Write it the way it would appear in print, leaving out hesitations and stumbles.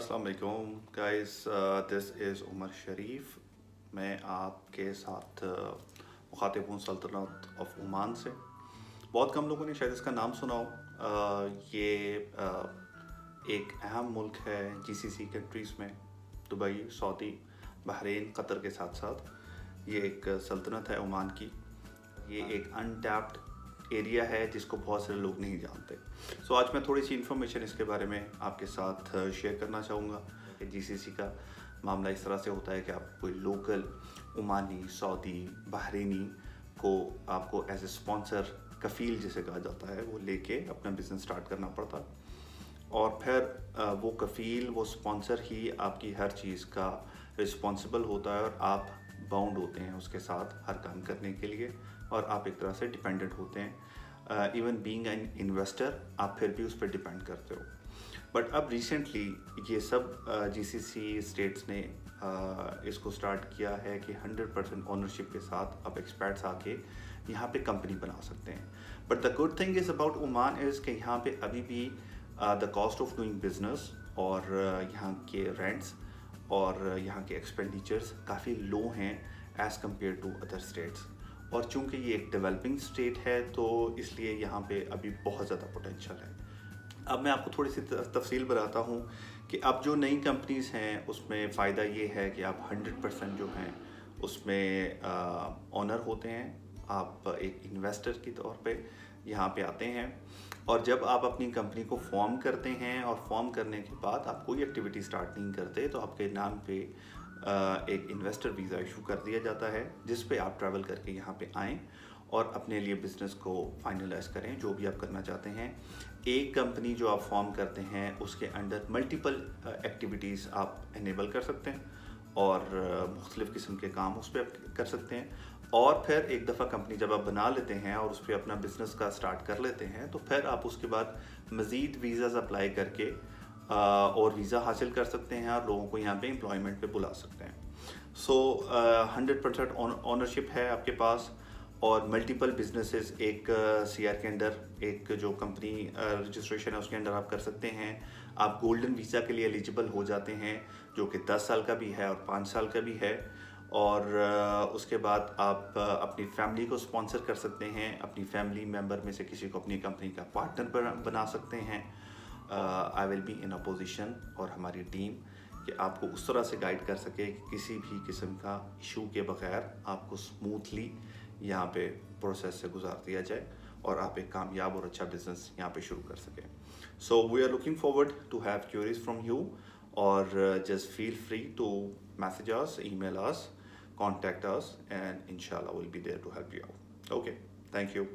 अस्सलाम वालेकुम guys, this is Umar शरीफ। मैं आपके साथ मुखातिब हूँ सल्तनत ऑफ ओमान से। बहुत कम लोगों ने शायद इसका नाम सुना हो। ये एक अहम मुल्क है जीसीसी कंट्रीज़ में, दुबई, सऊदी, बहरीन, कतर के साथ साथ ये एक सल्तनत है ओमान की। ये एक अनटैप्ड एरिया है जिसको बहुत सारे लोग नहीं जानते। सो आज मैं थोड़ी सी इन्फॉर्मेशन इसके बारे में आपके साथ शेयर करना चाहूँगा कि जीसीसी का मामला इस तरह से होता है कि आप कोई लोकल ओमानी, सऊदी, बहरीनी को आपको एज ए स्पॉन्सर, कफ़ील जिसे कहा जाता है, वो लेके अपना बिज़नेस स्टार्ट करना पड़ता है। और फिर वो कफ़ील, वो स्पॉन्सर ही आपकी हर चीज़ का रिस्पॉन्सिबल होता है और आप बाउंड होते हैं उसके साथ हर काम करने के लिए, और आप एक तरह से डिपेंडेंट होते हैं। इवन बीइंग एन इन्वेस्टर आप फिर भी उस पर डिपेंड करते हो। बट अब रिसेंटली ये सब जीसीसी स्टेट्स ने इसको स्टार्ट किया है कि 100% ओनरशिप के साथ अब एक्सपर्ट्स आके यहाँ पे कंपनी बना सकते हैं। But the good thing is about Oman is कि यहाँ पे अभी भी the cost of doing business और यहाँ के रेंट्स और यहाँ के एक्सपेंडिचर्स काफ़ी लो हैं as compared to other states. और चूंकि ये एक डेवलपिंग स्टेट है तो इसलिए यहाँ पे अभी बहुत ज़्यादा पोटेंशियल है। अब मैं आपको थोड़ी सी तफसील बताता हूँ कि अब जो नई कंपनीज़ हैं उसमें फ़ायदा ये है कि आप 100% जो हैं उसमें ऑनर होते हैं। आप एक इन्वेस्टर के तौर पे यहाँ पे आते हैं, और जब आप अपनी कंपनी को फॉर्म करते हैं और फॉर्म करने के बाद आप कोई एक्टिविटी स्टार्ट नहीं करते तो आपके नाम पे एक इन्वेस्टर वीज़ा इशू कर दिया जाता है, जिस पे आप ट्रैवल करके यहाँ पे आएँ और अपने लिए बिज़नेस को फाइनलाइज करें जो भी आप करना चाहते हैं। एक कंपनी जो आप फॉर्म करते हैं उसके अंडर मल्टीपल एक्टिविटीज़ आप इनेबल कर सकते हैं और मुख्तलिफ़ किस्म के काम उस पर कर सकते हैं। और फिर एक दफ़ा कंपनी जब आप बना लेते हैं और उस पर अपना बिज़नेस का स्टार्ट कर लेते हैं तो फिर आप उसके बाद मज़ीद वीज़ाज़ अप्लाई करके और वीज़ा हासिल कर सकते हैं और लोगों को यहाँ पे एम्प्लॉयमेंट पे बुला सकते हैं। सो 100% ऑनरशिप है आपके पास, और मल्टीपल बिजनेसेस एक सीआर के अंडर, एक जो कंपनी रजिस्ट्रेशन है उसके अंडर आप कर सकते हैं। आप गोल्डन वीज़ा के लिए एलिजिबल हो जाते हैं जो कि 10 साल का भी है और 5 साल का भी है। और उसके बाद आप अपनी फैमिली को स्पॉन्सर कर सकते हैं, अपनी फैमिली मेम्बर में से किसी को अपनी कंपनी का पार्टनर बना सकते हैं। I will be in a position, और हमारी टीम, कि आपको उस तरह से गाइड कर सके कि किसी भी किस्म का इशू के बगैर आपको स्मूथली यहाँ पे प्रोसेस से गुजार दिया जाए और आप एक कामयाब और अच्छा बिजनेस यहाँ पे शुरू कर सकें। So we are looking forward to have queries from you, और just feel free to message us, email us, contact us, and inshallah we'll be there to help you out. Okay, thank you.